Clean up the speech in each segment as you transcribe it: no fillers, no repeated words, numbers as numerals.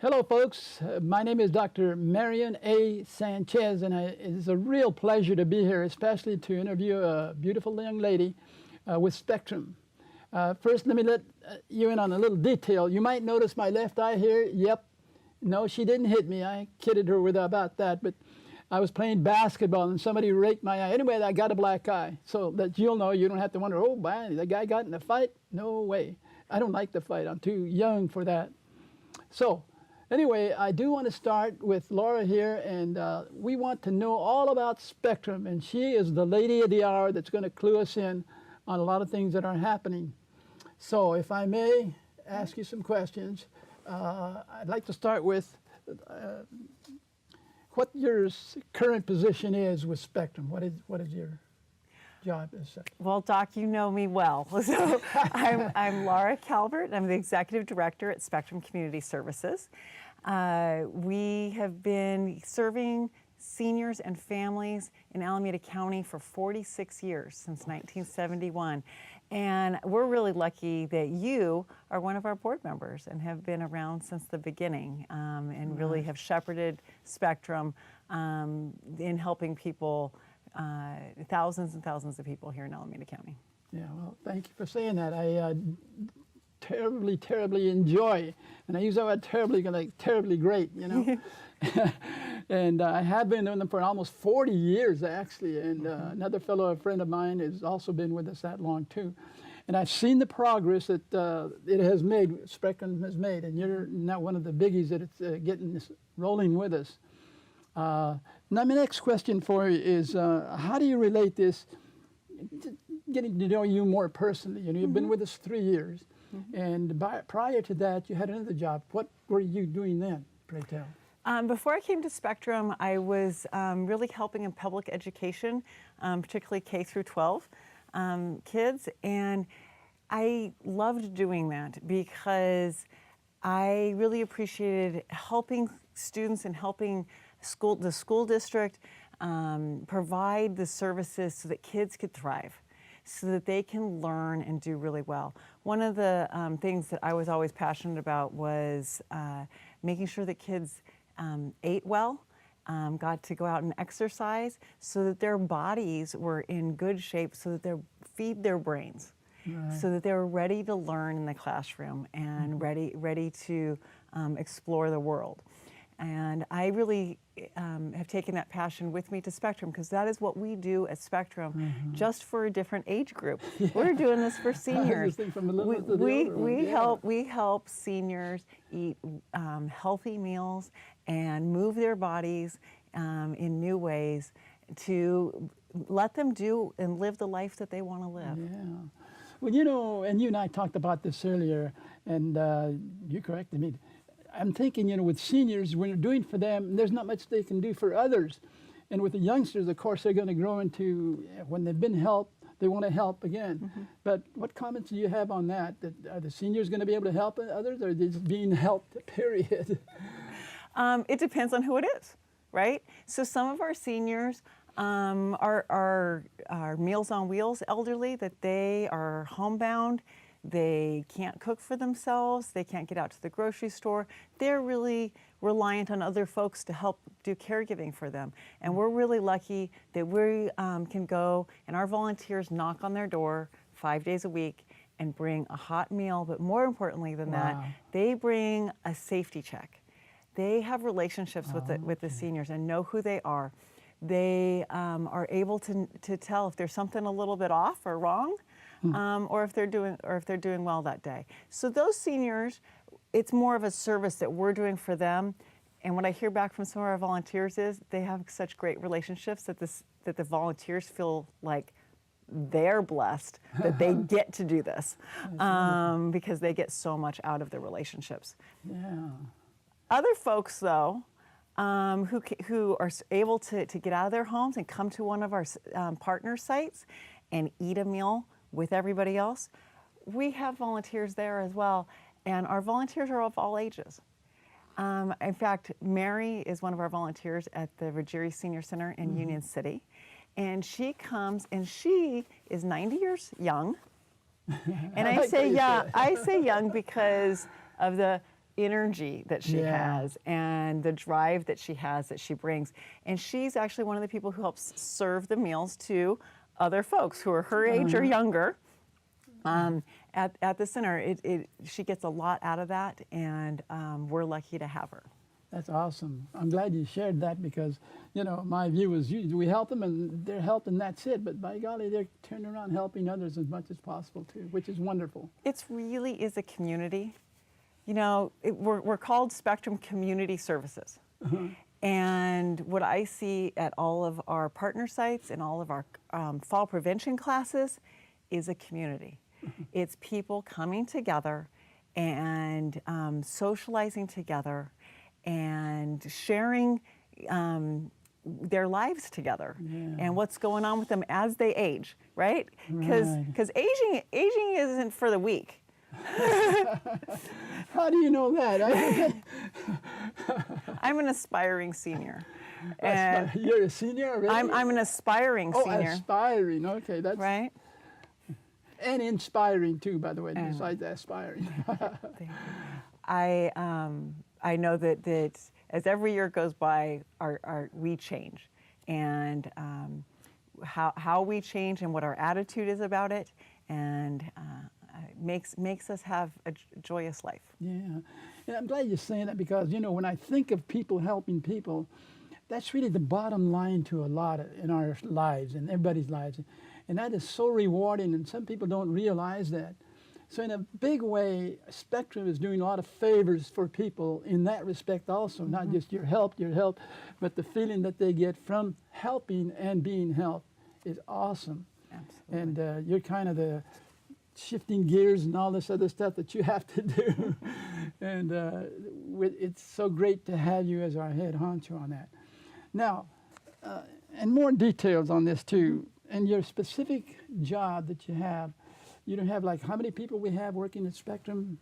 Hello, folks. My name is Dr. Marion A. Sanchez, and it is a real pleasure to be here, especially to interview a beautiful young lady with Spectrum. First, let me let you in on a little detail. You might notice my left eye here. Yep. No, she didn't hit me. I kidded her about that, but I was playing basketball and somebody raked my eye. Anyway, I got a black eye. So that you'll know, you don't have to wonder, oh, man, the guy got in a fight? No way. I don't like the fight. I'm too young for that. So, anyway, I do want to start with Lara here, and we want to know all about Spectrum, and she is the lady of the hour that's going to clue us in on a lot of things that are happening. So, if I may ask you some questions, I'd like to start with what your current position is with Spectrum. What is your job as such? Well, Doc, you know me well. So I'm Lara Calvert. I'm the Executive Director at Spectrum Community Services. We have been serving seniors and families in Alameda County for 46 years, since 1971. And we're really lucky that you are one of our board members and have been around since the beginning and really have shepherded Spectrum in helping people, thousands and thousands of people here in Alameda County. Yeah, well, thank you for saying that. I terribly enjoy, and I use that word terribly, like terribly great, you know. And I have been doing them for almost 40 years, actually. And another fellow, a friend of mine, has also been with us that long, too. And I've seen the progress that it has made, Spectrum has made, and you're not one of the biggies that it's getting this rolling with us. Now, my next question for you is, how do you relate this, getting to know you more personally? You know, you've been with us 3 years, and prior to that, you had another job. What were you doing then, pray tell? Before I came to Spectrum, I was really helping in public education, particularly K through 12 kids, and I loved doing that because I really appreciated helping students and helping the school district provide the services so that kids could thrive, so that they can learn and do really well. One of the things that I was always passionate about was making sure that kids ate well, got to go out and exercise so that their bodies were in good shape, so that they feed their brains, so that they were ready to learn in the classroom and ready to explore the world. And I really have taken that passion with me to Spectrum, because that is what we do at Spectrum, just for a different age group. Yeah. We're doing this for seniors. We help seniors eat healthy meals and move their bodies in new ways to let them do and live the life that they want to live. Yeah. Well, you know, and you and I talked about this earlier, and you corrected me. I'm thinking, you know, with seniors, when you're doing for them, there's not much they can do for others. And with the youngsters, of course, they're going to grow into, when they've been helped, they want to help again. But what comments do you have on that? Are the seniors going to be able to help others, or are they just being helped, period? It depends on who it is, right? So some of our seniors are Meals on Wheels elderly, that they are homebound. They can't cook for themselves. They can't get out to the grocery store. They're really reliant on other folks to help do caregiving for them. And we're really lucky that we can go and our volunteers knock on their door 5 days a week and bring a hot meal. But more importantly than that, they bring a safety check. They have relationships with the seniors and know who they are. They are able to tell if there's something a little bit off or wrong. Or if they're doing well that day. So those seniors, it's more of a service that we're doing for them. And what I hear back from some of our volunteers is they have such great relationships that the volunteers feel like they're blessed that they get to do this because they get so much out of their relationships. Yeah. Other folks, though, who are able to get out of their homes and come to one of our partner sites and eat a meal with everybody else, we have volunteers there as well, and our volunteers are of all ages. In fact, Mary is one of our volunteers at the Ruggieri Senior Center in Union City, and she comes, and she is 90 years young, and I say young because of the energy that she Yeah. has and the drive that she has, that she brings. And she's actually one of the people who helps serve the meals to other folks who are her age or younger. At the center, she gets a lot out of that, and we're lucky to have her. That's awesome. I'm glad you shared that because, you know, my view is we help them and they're helped and that's it. But by golly, they're turning around helping others as much as possible too, which is wonderful. It really is a community. You know, we're called Spectrum Community Services. And what I see at all of our partner sites and all of our fall prevention classes is a community. It's people coming together and socializing together and sharing their lives together and what's going on with them as they age, right? Because aging isn't for the weak. How do you know that? I'm an aspiring senior. And you're a senior already? I'm an aspiring senior. Oh, aspiring. Okay, that's right. And inspiring too, by the way, besides aspiring. I know that as every year goes by, we change, and how we change and what our attitude is about it, and makes us have a joyous life. Yeah, and I'm glad you're saying that because, you know, when I think of people helping people, that's really the bottom line to a lot in our lives and everybody's lives. And that is so rewarding, and some people don't realize that. So in a big way, Spectrum is doing a lot of favors for people in that respect also, not just your help, but the feeling that they get from helping and being helped is awesome. Absolutely. And you're kind of the shifting gears and all this other stuff that you have to do. And it's so great to have you as our head honcho on that. Now, and more details on this too, and your specific job that you have, you don't have like how many people we have working at Spectrum?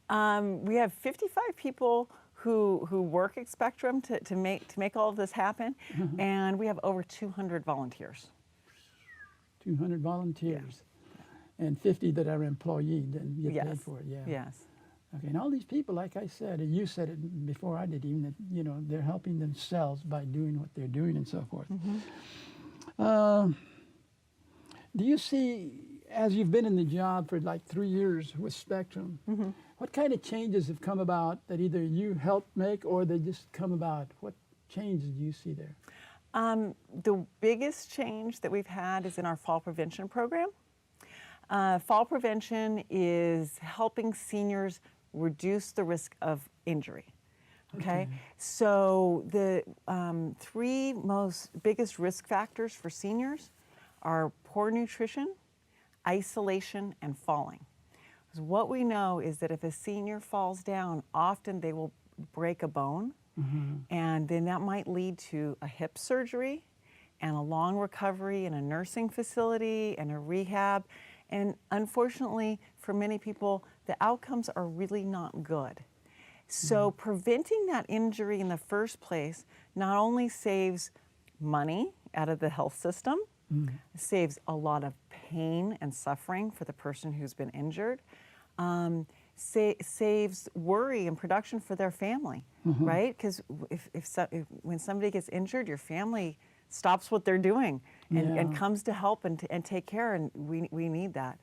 We have 55 people who work at Spectrum to make all of this happen, and we have over 200 volunteers. 200 volunteers, yeah. And 50 that are employed and get paid for it. Yeah. Yes. Okay, and all these people, like I said, and you said it before I did, even that, you know, they're helping themselves by doing what they're doing and so forth. Do you see, as you've been in the job for like 3 years with Spectrum, what kind of changes have come about that either you helped make or they just come about? What changes do you see there? The biggest change that we've had is in our fall prevention program. Fall prevention is helping seniors reduce the risk of injury. Okay? So the three biggest risk factors for seniors are poor nutrition, isolation, and falling. Because what we know is that if a senior falls down, often they will break a bone, and then that might lead to a hip surgery and a long recovery in a nursing facility and a rehab. And unfortunately, for many people, the outcomes are really not good. So preventing that injury in the first place not only saves money out of the health system, saves a lot of pain and suffering for the person who's been injured, saves worry and production for their family, right? Because when somebody gets injured, your family stops what they're doing and comes to help and take care, and we need that.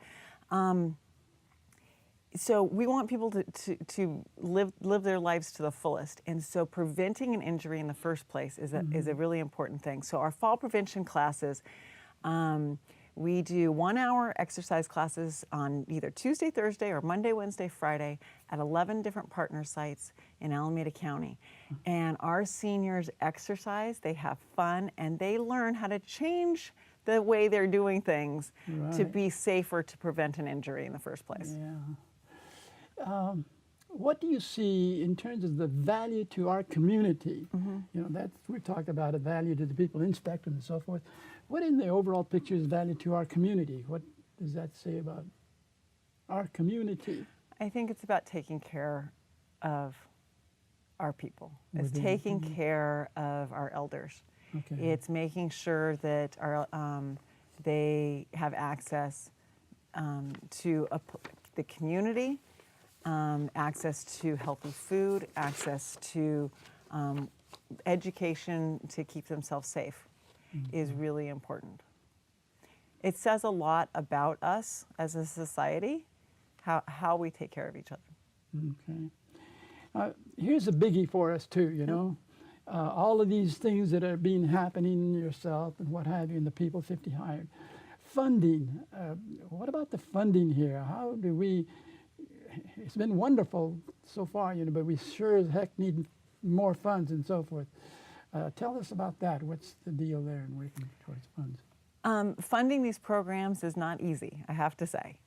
So we want people to live their lives to the fullest, and so preventing an injury in the first place is a really important thing. So our fall prevention classes, we do 1 hour exercise classes on either Tuesday, Thursday, or Monday, Wednesday, Friday at 11 different partner sites in Alameda County. And our seniors exercise, they have fun, and they learn how to change the way they're doing things to be safer to prevent an injury in the first place. Yeah. What do you see in terms of the value to our community? You know, we're talking about a value to the people in Spectrum and so forth. What in the overall picture is value to our community? What does that say about our community? I think it's about taking care of our people. It's taking care of our elders. It's making sure that they have access to the community, access to healthy food, access to education to keep themselves safe is really important. It says a lot about us as a society, how we take care of each other. Okay. Here's a biggie for us too, you know. All of these things that are being happening yourself and what have you, and the people 50 hired. Funding. What about the funding here? How do we? It's been wonderful so far, you know, but we sure as heck need more funds and so forth. Tell us about that. What's the deal there and working towards funds? Funding these programs is not easy, I have to say.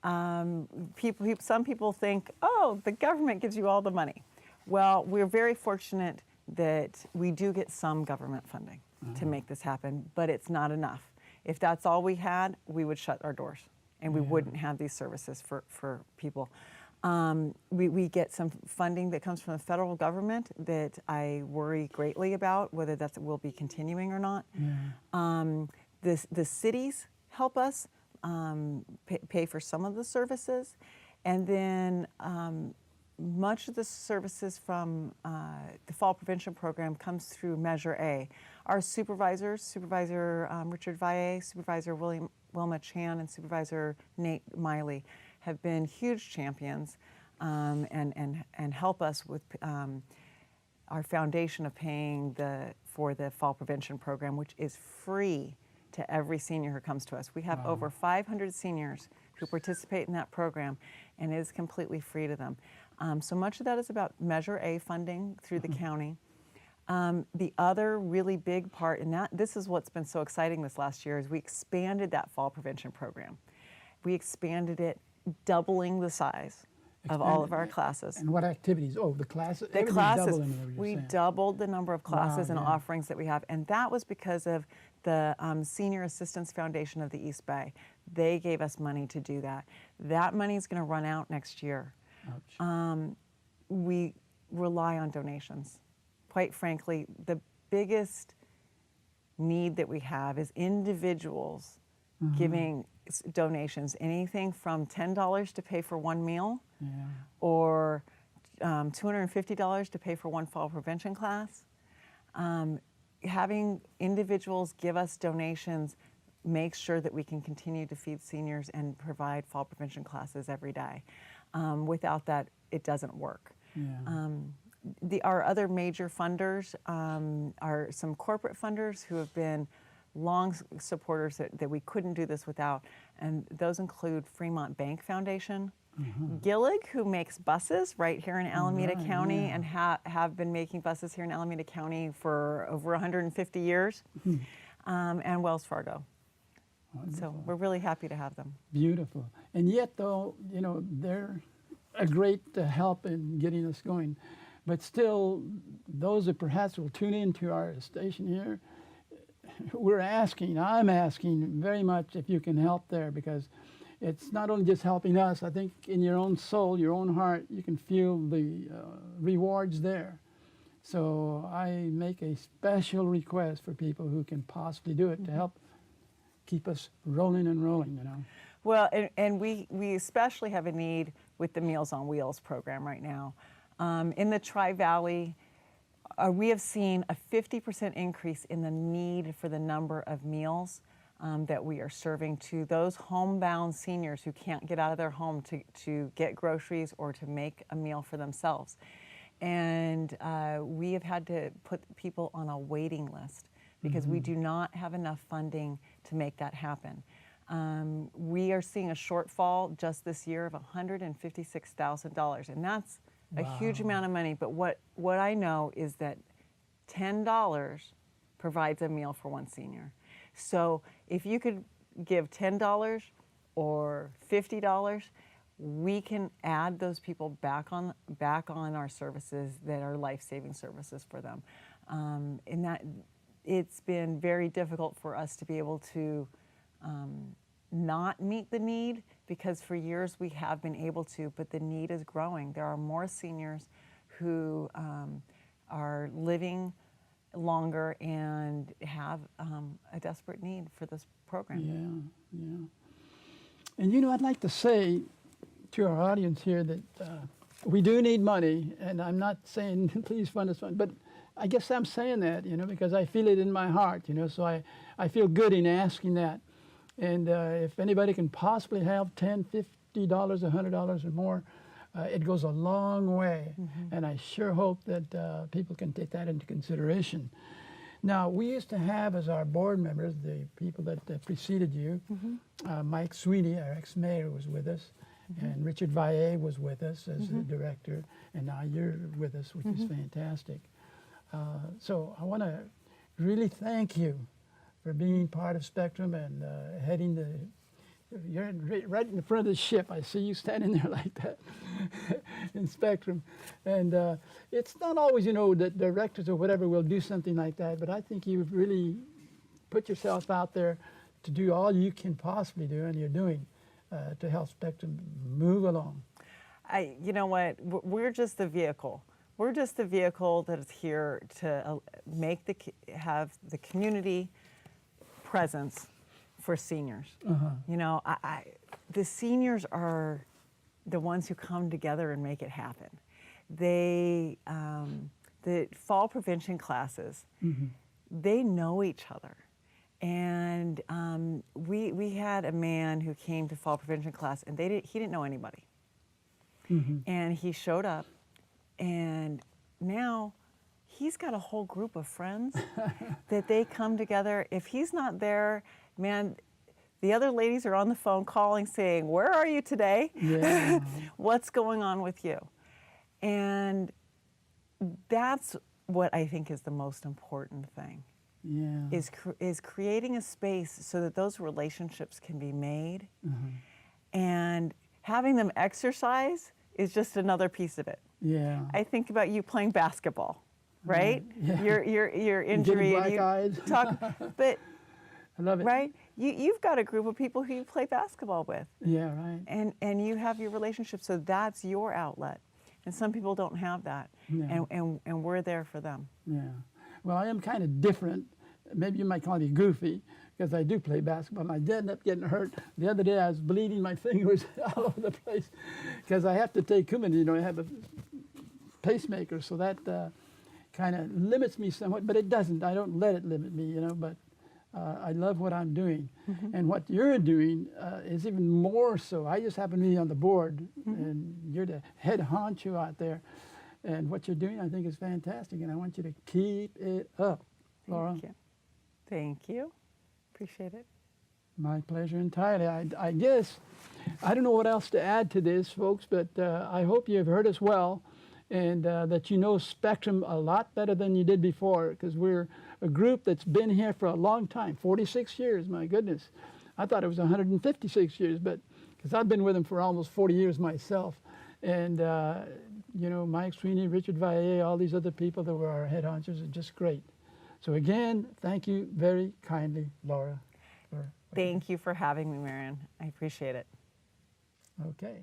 Some people think, oh, the government gives you all the money. Well, we're very fortunate that we do get some government funding to make this happen, but it's not enough. If that's all we had, we would shut our doors and we wouldn't have these services for people. We get some funding that comes from the federal government that I worry greatly about, whether that will be continuing or not. The cities help us pay for some of the services, and then much of the services from the fall prevention program comes through Measure A. Our supervisors, Supervisor Richard Valle, Supervisor Wilma Chan, and Supervisor Nate Miley have been huge champions and help us with our foundation of paying for the fall prevention program, which is free to every senior who comes to us. We have over 500 seniors who participate in that program, and it is completely free to them. So much of that is about Measure A funding through the county. The other really big part, and this is what's been so exciting this last year, is we expanded that fall prevention program. We expanded it, doubling the size of all of our classes. And what activities? Oh, the classes? The classes, we saying. doubled the number of classes and yeah. offerings that we have, and that was because of the Senior Assistance Foundation of the East Bay. They gave us money to do that. That money is going to run out next year. We rely on donations. Quite frankly, the biggest need that we have is individuals giving donations, anything from $10 to pay for one meal, or $250 to pay for one fall prevention class. Having individuals give us donations makes sure that we can continue to feed seniors and provide fall prevention classes every day. Without that, it doesn't work. Our other major funders are some corporate funders who have been long supporters that we couldn't do this without, and those include Fremont Bank Foundation, Gillig, who makes buses right here in Alameda County and have been making buses here in Alameda County for over 150 years, and Wells Fargo. Wonderful. So we're really happy to have them. Beautiful. And yet, though, you know, they're a great help in getting us going. But still, those that perhaps will tune into our station here, I'm asking very much if you can help there, because it's not only just helping us. I think in your own soul, your own heart, you can feel the rewards there. So I make a special request for people who can possibly do it to help keep us rolling and rolling, you know. Well, and we especially have a need with the Meals on Wheels program right now. In the Tri-Valley, we have seen a 50% increase in the need for the number of meals that we are serving to those homebound seniors who can't get out of their home to get groceries or to make a meal for themselves. And we have had to put people on a waiting list because we do not have enough funding to make that happen. We are seeing a shortfall just this year of $156,000, and that's a huge amount of money. But what I know is that $10 provides a meal for one senior. So if you could give $10 or $50, we can add those people back on our services that are life-saving services for them. And that it's been very difficult for us to be able to not meet the need, because for years we have been able to, but the need is growing. There are more seniors who are living longer and have a desperate need for this program. Yeah. And you know, I'd like to say to our audience here that we do need money, and I'm not saying please fund us, but I guess I'm saying that, you know, because I feel it in my heart, you know, so I feel good in asking that. And if anybody can possibly help $10, $50, $100 or more, it goes a long way. And I sure hope that people can take that into consideration. Now, we used to have as our board members, the people that preceded you, Mike Sweeney, our ex-mayor, was with us, and Richard Valle was with us as the director, and now you're with us, which is fantastic. So I want to really thank you for being part of Spectrum and heading the, you're right in the front of the ship. I see you standing there like that in Spectrum. And it's not always, you know, that directors or whatever will do something like that, but I think you've really put yourself out there to do all you can possibly do, and you're doing to help Spectrum move along. You know what, we're just the vehicle. We're just the vehicle that is here to have the community presence for seniors. You know, the seniors are the ones who come together and make it happen. They, the fall prevention classes, they know each other. And we had a man who came to fall prevention class, and he didn't know anybody. And he showed up, and now he's got a whole group of friends that they come together. If he's not there, man, the other ladies are on the phone calling saying, where are you today? Yeah. What's going on with you? And that's what I think is the most important thing. Yeah. Is creating a space so that those relationships can be made, and having them exercise is just another piece of it. Yeah. I think about you playing basketball, right? Yeah. Your injury. Getting black eyes. But I love it. right, you've got a group of people who you play basketball with. Yeah, right. And you have your relationship, so that's your outlet. And some people don't have that, Yeah. and we're there for them. Yeah. Well, I am kind of different. Maybe you might call me goofy, because I do play basketball. I did end up getting hurt. The other day I was bleeding my fingers all over the place because I have to take Coumadin. You know, I have a pacemaker, so that kind of limits me somewhat, but it doesn't. I don't let it limit me, you know, but I love what I'm doing. And what you're doing is even more so. I just happen to be on the board, and you're the head honcho out there. And what you're doing, I think, is fantastic, and I want you to keep it up, Laura. Thank you. Thank you. Appreciate it. My pleasure entirely. I guess, I don't know what else to add to this, folks, but I hope you've heard us well, and that you know Spectrum a lot better than you did before, because we're a group that's been here for a long time, 46 years, my goodness. I thought it was 156 years, but because I've been with them for almost 40 years myself. And, you know, Mike Sweeney, Richard Valle, all these other people that were our head honchos are just great. So again, thank you very kindly, Laura. Thank you for having me, Marion. I appreciate it. Okay.